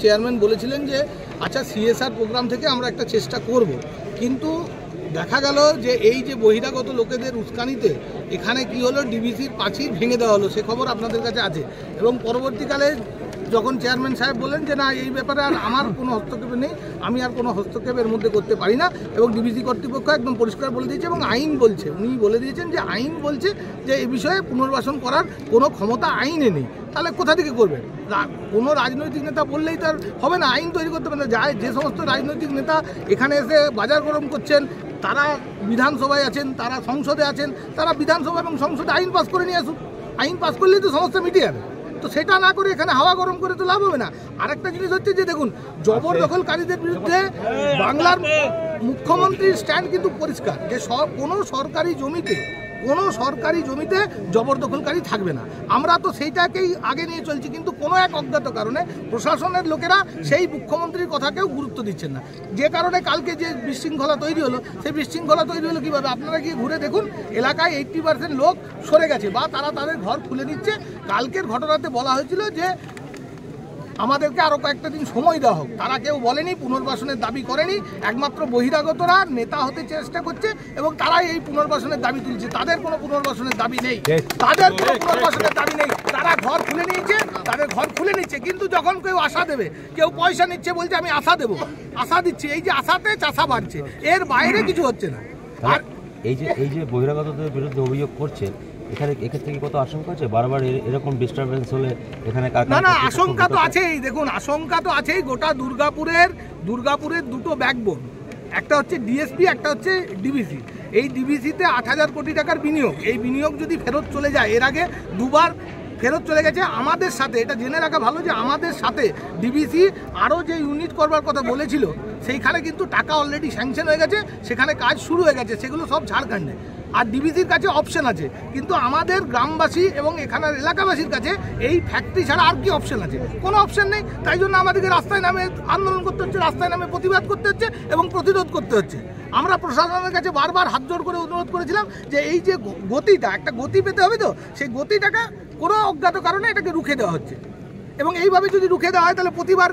Chairman বলেছিলেন যে আচ্ছা সিএসআর প্রোগ্রাম থেকে আমরা একটা চেষ্টা করব, কিন্তু দেখা গেল যে এই যে বহিরাগত লোকেদের উস্কানিতে এখানে কি হলো, ডিবিসির প্রাচীর ভেঙে দেওয়া হলো, সে খবর আপনাদের কাছে আছে। এবং পরবর্তীকালে যখন চেয়ারম্যান সাহেব বলেন যে না এই ব্যাপারে আর আমার কোনো হস্তক্ষেপ নেই, আমি আর কোনো হস্তক্ষেপের মধ্যে করতে পারি না, এবং ডিবিসি কর্তৃপক্ষ একদম পরিষ্কার বলে দিয়েছে এবং আইন বলছে, উনি বলে দিয়েছেন যে আইন বলছে যে এই বিষয়ে পুনর্বাসন করার কোনো ক্ষমতা আইনে নেই। তাহলে কোথা থেকে করবেন? কোনো রাজনৈতিক নেতা বললেই তার হবে না, আইন তৈরি করতে পারে না। যে সমস্ত রাজনৈতিক নেতা এখানে এসে বাজার গরম করছেন, তারা বিধানসভায় আছেন, তারা সংসদে আছেন, তারা বিধানসভা এবং সংসদে আইন পাস করে নিয়ে আসুন। আইন পাস করলেই তো সমস্যা মিটে যাবে। তো সেটা না করে এখানে হাওয়া গরম করে তো লাভ হবে না। আরেকটা জিনিস হচ্ছে যে দেখুন, জবরদখলকারীদের বিরুদ্ধে বাংলার মুখ্যমন্ত্রীর স্ট্যান্ড কিন্তু পরিষ্কার যে কোনো সরকারি জমিতে জবরদখলকারী থাকবে না। আমরা তো সেইটাকেই আগে নিয়ে চলছি, কিন্তু কোনো এক অজ্ঞাত কারণে প্রশাসনের লোকেরা সেই মুখ্যমন্ত্রীর কথাকেও গুরুত্ব দিচ্ছেন না, যে কারণে কালকে যে বিশৃঙ্খলা তৈরি হলো, সেই বিশৃঙ্খলা তৈরি হলো কীভাবে? আপনারা গিয়ে ঘুরে দেখুন, এলাকায় 80% লোক সরে গেছে বা তারা তাদের ঘর খুলে নিচ্ছে। কালকের ঘটনাতে বলা হয়েছিল যে আমাদেরকে আরও কয়েকটা দিন সময় দেওয়া হোক, তারা কেউ বলেনি, পুনর্বাসনের দাবি করেনি, একমাত্র বহিরাগতরা নেতা হতে চেষ্টা করছে এবং তারাই এই পুনর্বাসনের দাবি তুলছে। তাদের কোনো পুনর্বাসনের দাবি নেই, তারা ঘর খুলে নিয়েছে, তাদের ঘর খুলে নিচ্ছে, কিন্তু যখন কেউ আশা দেবে, কেউ পয়সা নিচ্ছে, বলছে আমি আশা দেবো, আশা দিচ্ছে, এই যে আশাতে চাষা বাড়ছে, এর বাইরে কিছু হচ্ছে না। আর এই যে বহিরাগতদের বিরুদ্ধে অভিযোগ করছে, এক্ষেত্রে কি কত আশঙ্কা আছে বারবার এরকম ডিস্টারবেন্স হলে এখানে? না, আশঙ্কা তো আছেই। দেখুন, আশঙ্কা তো আছেই। গোটা দুর্গাপুরের দুটো ব্যাকবোন, একটা হচ্ছে ডিএসপি, একটা হচ্ছে ডিবিসি। এই ডিবিসিতে 8,000 কোটি টাকার বিনিয়োগ, এই বিনিয়োগ যদি ফেরত চলে যায়, এর আগে দুবার ফেরত চলে গেছে আমাদের সাথে। এটা জেনে রাখা ভালো যে আমাদের সাথে ডিবিসি আরও যে ইউনিট করবার কথা বলেছিল, সেইখানে কিন্তু টাকা অলরেডি স্যাংশন হয়ে গেছে, সেখানে কাজ শুরু হয়ে গেছে, সেগুলো সব ঝাড়খণ্ডে। আর ডিবিসির কাছে অপশন আছে, কিন্তু আমাদের গ্রামবাসী এবং এখানের এলাকাবাসীর কাছে এই ফ্যাক্টরি ছাড়া আর কি অপশন আছে? কোনো অপশন নেই। তাই জন্য আমাদেরকে রাস্তায় নামে আন্দোলন করতে হচ্ছে, রাস্তায় নামে প্রতিবাদ করতে হচ্ছে এবং প্রতিরোধ করতে হচ্ছে। আমরা প্রশাসনের কাছে বারবার হাত জোড় করে অনুরোধ করেছিলাম যে এই যে গতিটা, একটা গতি পেতে হবে, তো সেই গতিটাকে কোনো অজ্ঞাত কারণে এটাকে রুখে দেওয়া হচ্ছে। এবং এইভাবে যদি রুখে দেওয়া হয়, তাহলে প্রতিবার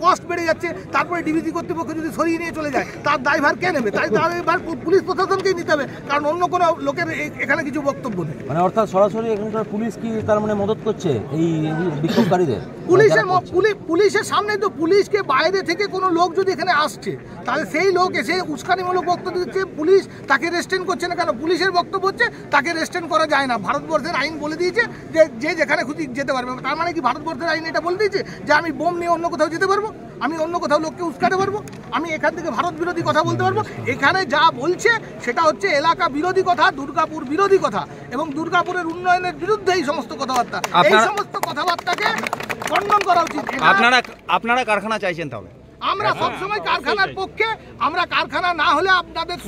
কস্ট বেড়ে যাচ্ছে। তারপরে ডিবিসি কর্তৃপক্ষ যদি সরিয়ে নিয়ে চলে যায়, তার দায়ভার কে নেবে? তাই দায়ভার পুলিশ প্রশাসনকেই নিতে হবে, কারণ অন্য কোনো লোকের এখানে কিছু বক্তব্য নেই। মানে অর্থাৎ সরাসরি এখানকার পুলিশ কি তার মানে মদত করছে এই বিক্ষোভকারীদের? পুলিশের সামনে তো, পুলিশকে বাইরে থেকে কোনো লোক যদি এখানে আসছে, তাহলে সেই লোক এসে উস্কানিমূলক বক্তব্য দিচ্ছে, পুলিশ তাকে রেস্টেন করছে না কেন? পুলিশের বক্তব্য হচ্ছে তাকে রেস্টেন করা যায় না, ভারতবর্ষের আইন বলে দিয়েছে যে যেখানে খুশি যেতে পারবে। তার মানে কি ভারতবর্ষের আইন এটা বলে দিয়েছে যে আমি বোম নিয়ে অন্য কোথাও যেতে পারবো, আমি অন্য কোথাও লোককে উস্কাতে পারবো, আমি এখান থেকে ভারত বিরোধী কথা বলতে পারবো? এখানে যা বলছে সেটা হচ্ছে এলাকা বিরোধী কথা, দুর্গাপুর বিরোধী কথা এবং দুর্গাপুরের উন্নয়নের বিরুদ্ধে এই সমস্ত কথাবার্তা। এই সমস্ত কথাবার্তাকে খণ্ডন করা উচিত। আপনারা কারখানা চাইছেন? তাহলে আমরা সবসময় কারখানার পক্ষে। আমরা কারখানা না হলে আপনাদের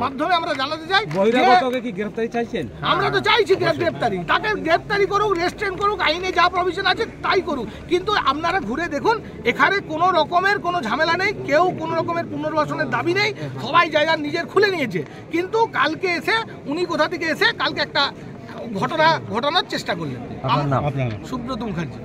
মাধ্যমে আমরা জানাতে চাই, বহিরাগতকে কি গ্রেফতারি চাইছেন? আমরা তো চাইছি গ্রেফতারি, তাকে গ্রেফতারি করুক, রেস্ট্রেন করুক, আইনে যা প্রভিশন আছে তাই করুক। কিন্তু আপনারা ঘুরে দেখুন, এখানে কোনো রকমের কোনো ঝামেলা নেই, কেউ কোনো রকমের পুনর্বাসনের দাবি নেই, সবাই জায়গা নিজের খুলে নিয়েছে। কিন্তু কালকে এসে উনি কোথা থেকে এসে কালকে একটা ঘটনার চেষ্টা করলেন। সুব্রত মুখার্জি।